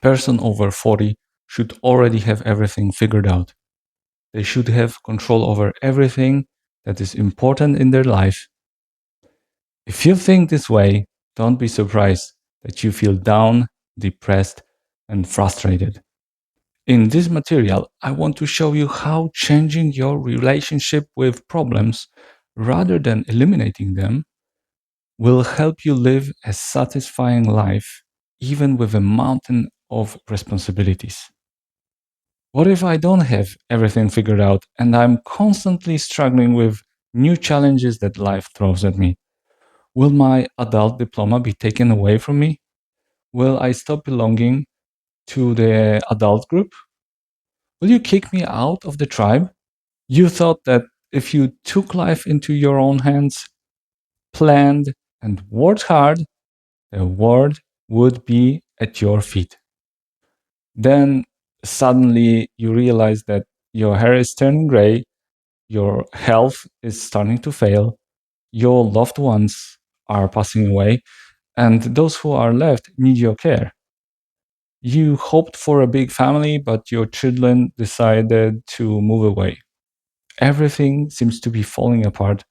Person over 40 should already have everything figured out. They should have control over everything that is important in their life. If you think this way, don't be surprised that you feel down, depressed, and frustrated. In this material, I want to show you how changing your relationship with problems rather than eliminating them will help you live a satisfying life even with a mountain of responsibilities. What if I don't have everything figured out and I'm constantly struggling with new challenges that life throws at me? Will my adult diploma be taken away from me? Will I stop belonging to the adult group? Will you kick me out of the tribe? You thought that if you took life into your own hands, planned, and worked hard, the world would be at your feet. Then suddenly you realize that your hair is turning gray, your health is starting to fail, your loved ones are passing away, and those who are left need your care. You hoped for a big family, but your children decided to move away. Everything seems to be falling apart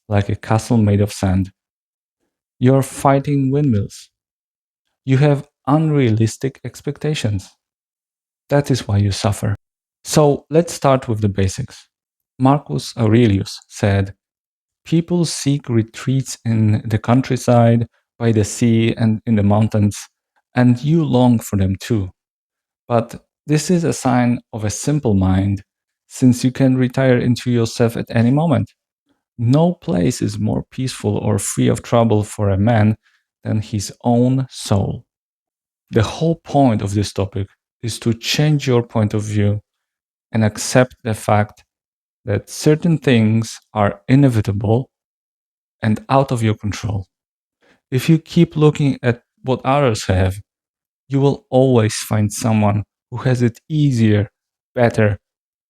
like a castle made of sand. You're fighting windmills. You have unrealistic expectations. That is why you suffer. So let's start with the basics. Marcus Aurelius said, people seek retreats in the countryside, by the sea, and in the mountains, and you long for them too. But this is a sign of a simple mind, since you can retire into yourself at any moment. No place is more peaceful or free of trouble for a man than his own soul. The whole point of this topic is to change your point of view and accept the fact that certain things are inevitable and out of your control. If you keep looking at what others have, you will always find someone who has it easier, better,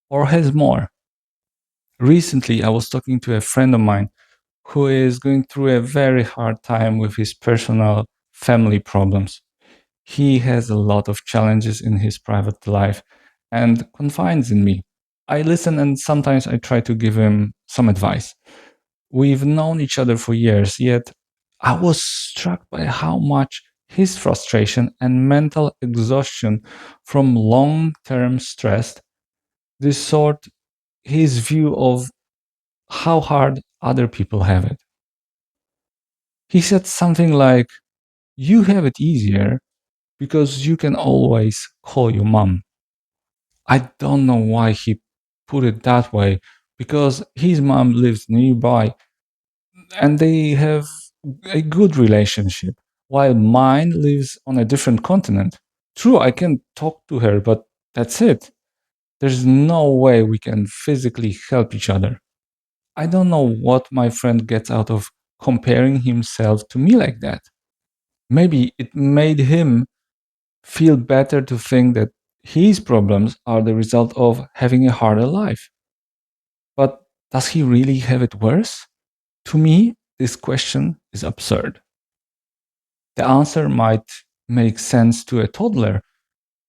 or has more. Recently, I was talking to a friend of mine who is going through a very hard time with his personal family problems. He has a lot of challenges in his private life and confides in me. I listen and sometimes I try to give him some advice. We've known each other for years, yet I was struck by how much his frustration and mental exhaustion from long term stress distort his view of how hard other people have it. He said something like, you have it easier because you can always call your mom. I don't know why he put it that way, because his mom lives nearby and they have a good relationship, while mine lives on a different continent. True, I can talk to her, but that's it. There's no way we can physically help each other. I don't know what my friend gets out of comparing himself to me like that. Maybe it made him feel better to think that his problems are the result of having a harder life. But does he really have it worse? To me, this question is absurd. The answer might make sense to a toddler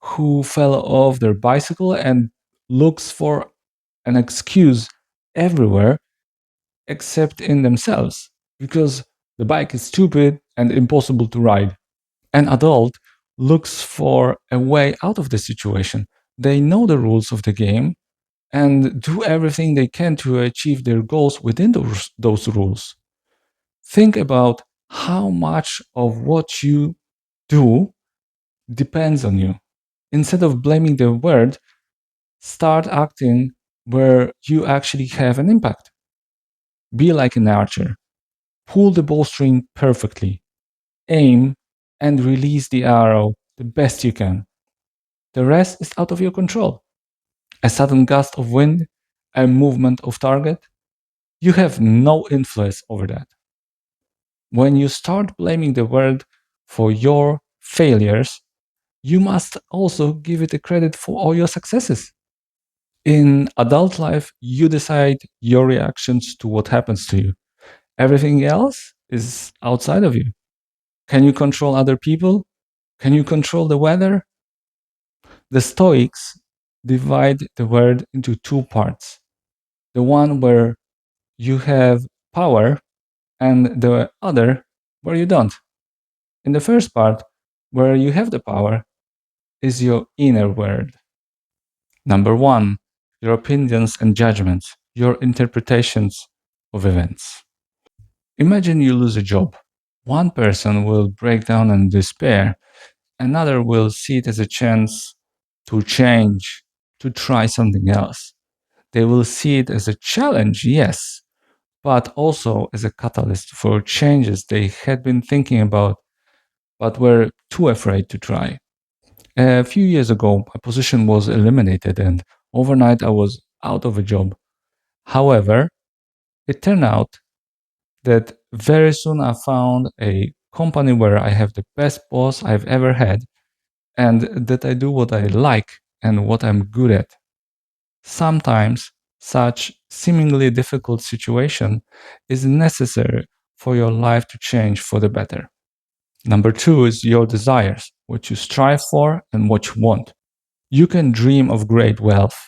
who fell off their bicycle and looks for an excuse everywhere except in themselves because the bike is stupid and impossible to ride. An adult looks for a way out of the situation. They know the rules of the game and do everything they can to achieve their goals within those rules. Think about how much of what you do depends on you. Instead of blaming the world, start acting where you actually have an impact. Be like an archer. Pull the bowstring perfectly. Aim and release the arrow the best you can. The rest is out of your control. A sudden gust of wind, a movement of target, you have no influence over that. When you start blaming the world for your failures, you must also give it the credit for all your successes. In adult life, you decide your reactions to what happens to you. Everything else is outside of you. Can you control other people? Can you control the weather? The Stoics divide the world into two parts: the one where you have power, and the other where you don't. In the first part, where you have the power, is your inner world. Number one, your opinions and judgments, your interpretations of events. Imagine you lose a job. One person will break down in despair, another will see it as a chance to change, to try something else. They will see it as a challenge, yes, but also as a catalyst for changes they had been thinking about but were too afraid to try. A few years ago, my position was eliminated, and overnight I was out of a job. However, it turned out that very soon I found a company where I have the best boss I've ever had, and that I do what I like and what I'm good at. Sometimes such seemingly difficult situation is necessary for your life to change for the better. Number two is your desires, what you strive for and what you want. You can dream of great wealth,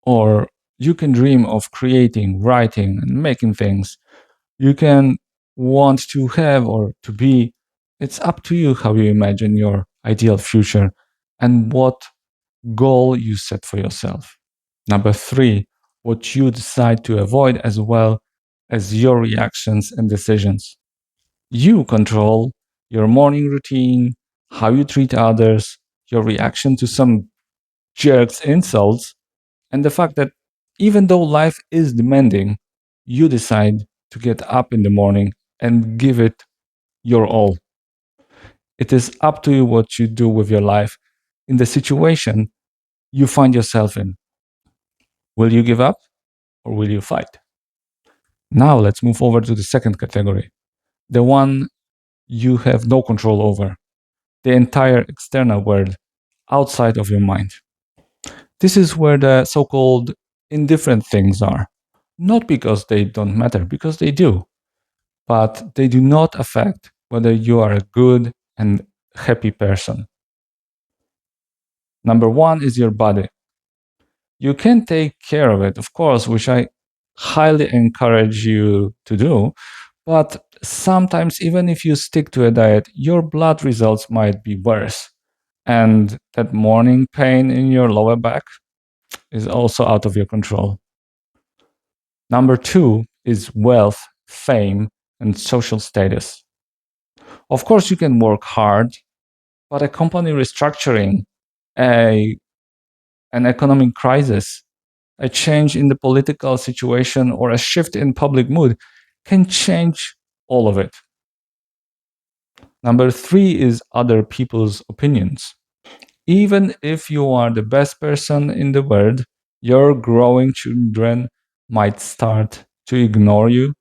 or you can dream of creating, writing, and making things. You can want to have or to be. It's up to you how you imagine your ideal future and what goal you set for yourself. Number three, what you decide to avoid, as well as your reactions and decisions. You control your morning routine, how you treat others, your reaction to some jerk's insults, and the fact that even though life is demanding, you decide to get up in the morning and give it your all. It is up to you what you do with your life in the situation you find yourself in. Will you give up or will you fight? Now let's move over to the second category, the one you have no control over, the entire external world outside of your mind. This is where the so called indifferent things are. Not because they don't matter, because they do, but they do not affect whether you are a good and happy person. Number one is your body. You can take care of it, of course, which I highly encourage you to do. But sometimes, even if you stick to a diet, your blood results might be worse. And that morning pain in your lower back is also out of your control. Number two is wealth, fame, and social status. Of course, you can work hard, but a company restructuring, a, an economic crisis, a change in the political situation, or a shift in public mood can change all of it. Number three is other people's opinions. Even if you are the best person in the world, your growing children might start to ignore you.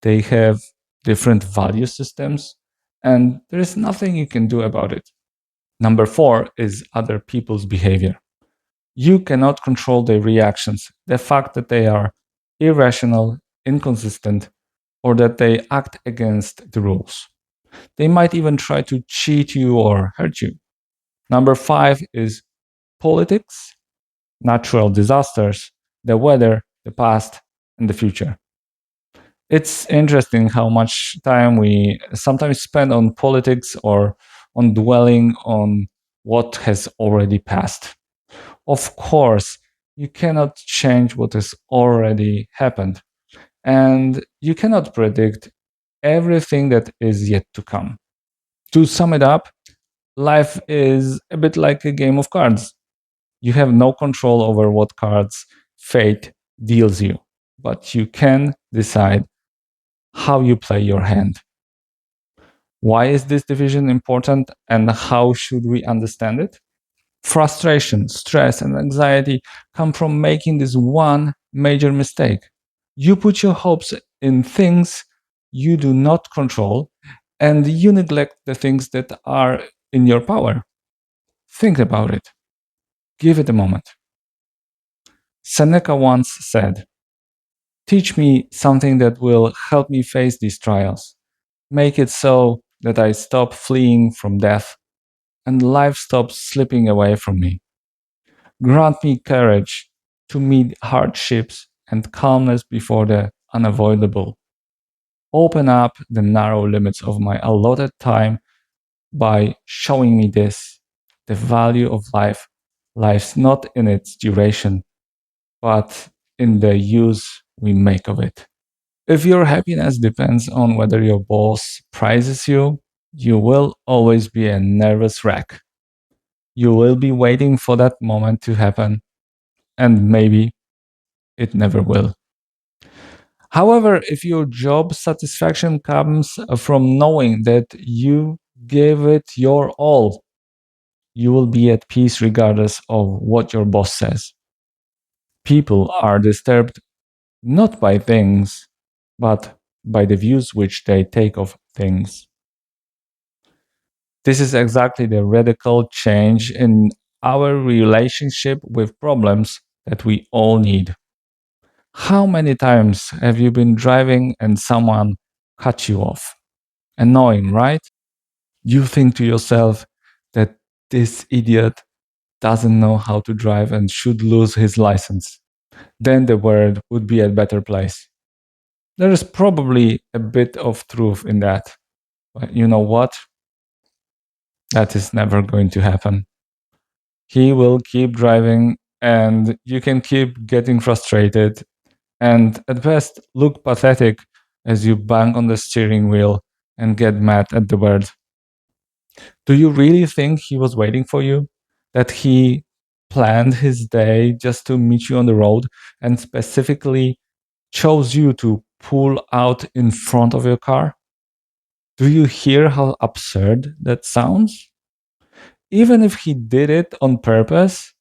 They have different value systems, and there is nothing you can do about it. Number four is other people's behavior. You cannot control their reactions, the fact that they are irrational, inconsistent, or that they act against the rules. They might even try to cheat you or hurt you. Number five is politics, natural disasters, the weather, the past, and the future. It's interesting how much time we sometimes spend on politics or on dwelling on what has already passed. Of course, you cannot change what has already happened, and you cannot predict everything that is yet to come. To sum it up, life is a bit like a game of cards. You have no control over what cards fate deals you, but you can decide how you play your hand. Why is this division important and how should we understand it? Frustration, stress, and anxiety come from making this one major mistake. You put your hopes in things you do not control and you neglect the things that are in your power. Think about it. Give it a moment. Seneca once said, "Teach me something that will help me face these trials. Make it so that I stop fleeing from death and life stops slipping away from me. Grant me courage to meet hardships and calmness before the unavoidable. Open up the narrow limits of my allotted time by showing me this. The value of life lies not in its duration, but in the use we make of it. If your happiness depends on whether your boss prizes you, you will always be a nervous wreck. You will be waiting for that moment to happen, and maybe it never will. However, if your job satisfaction comes from knowing that you gave it your all, you will be at peace regardless of what your boss says. People are disturbed not by things, but by the views which they take of things. This is exactly the radical change in our relationship with problems that we all need. How many times have you been driving and someone cut you off? Annoying, right? You think to yourself that this idiot doesn't know how to drive and should lose his license. Then the world would be a better place. There is probably a bit of truth in that. But you know what? That is never going to happen. He will keep driving, and you can keep getting frustrated and at best look pathetic as you bang on the steering wheel and get mad at the world. Do you really think he was waiting for you? That he planned his day just to meet you on the road and specifically chose you to pull out in front of your car? Do you hear how absurd that sounds? Even if he did it on purpose,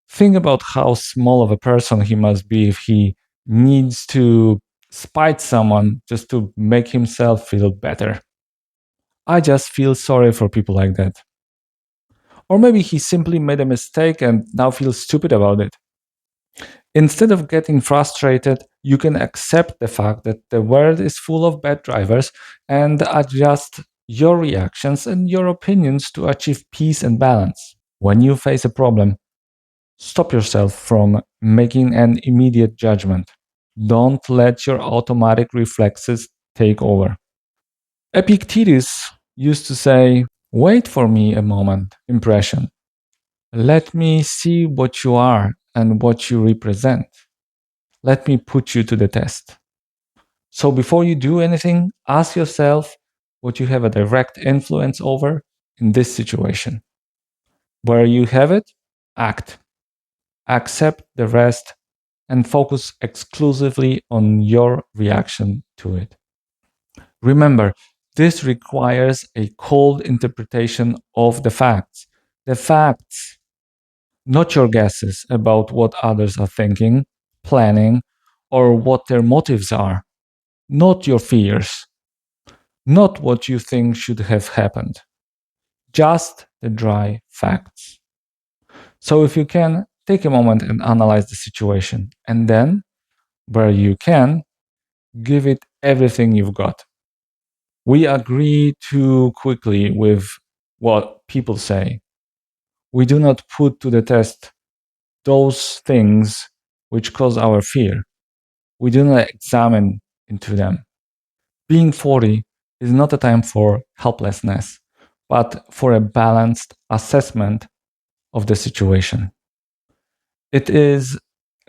think about how small of a person he must be if he needs to spite someone just to make himself feel better. I just feel sorry for people like that. Or maybe he simply made a mistake and now feels stupid about it. Instead of getting frustrated, you can accept the fact that the world is full of bad drivers and adjust your reactions and your opinions to achieve peace and balance. When you face a problem, stop yourself from making an immediate judgment. Don't let your automatic reflexes take over. Epictetus used to say, "Wait for me a moment, impression. Let me see what you are and what you represent. Let me put you to the test." So before you do anything, ask yourself what you have a direct influence over in this situation. Where you have it, act. Accept the rest and focus exclusively on your reaction to it. Remember, this requires a cold interpretation of the facts. The facts, not your guesses about what others are thinking, planning, or what their motives are. Not your fears, not what you think should have happened. Just the dry facts. So, if you can, take a moment and analyze the situation. And then, where you can, give it everything you've got. We agree too quickly with what people say. We do not put to the test those things which cause our fear. We do not examine into them. Being 40 is not a time for helplessness, but for a balanced assessment of the situation. It is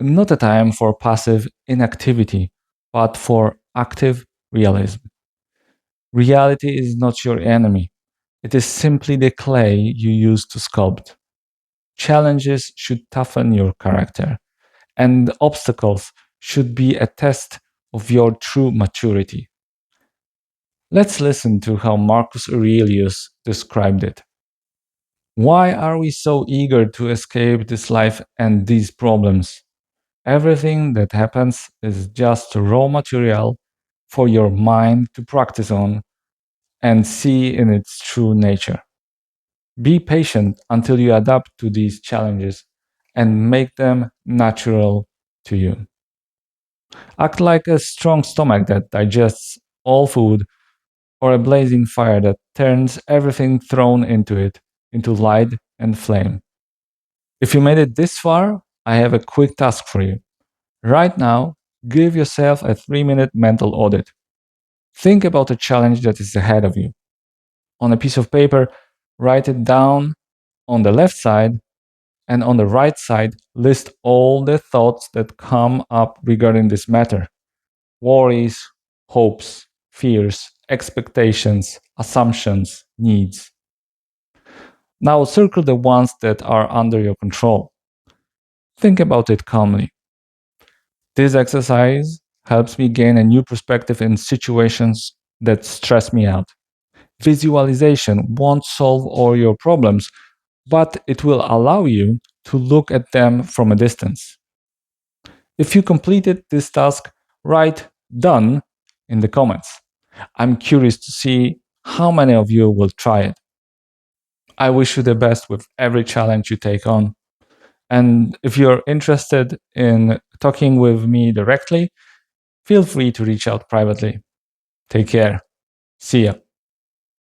not a time for passive inactivity, but for active realism. Reality is not your enemy. It is simply the clay you use to sculpt. Challenges should toughen your character, and obstacles should be a test of your true maturity. Let's listen to how Marcus Aurelius described it. Why are we so eager to escape this life and these problems? Everything that happens is just raw material for your mind to practice on and see in its true nature. Be patient until you adapt to these challenges and make them natural to you. Act like a strong stomach that digests all food or a blazing fire that turns everything thrown into it into light and flame. If you made it this far, I have a quick task for you. Right now, give yourself a 3-minute mental audit. Think about a challenge that is ahead of you. On a piece of paper, write it down on the left side, and on the right side, list all the thoughts that come up regarding this matter: worries, hopes, fears, expectations, assumptions, needs. Now circle the ones that are under your control. Think about it calmly. This exercise helps me gain a new perspective in situations that stress me out. Visualization won't solve all your problems, but it will allow you to look at them from a distance. If you completed this task, write "done" in the comments. I'm curious to see how many of you will try it. I wish you the best with every challenge you take on. And if you're interested in talking with me directly, feel free to reach out privately. Take care. See ya.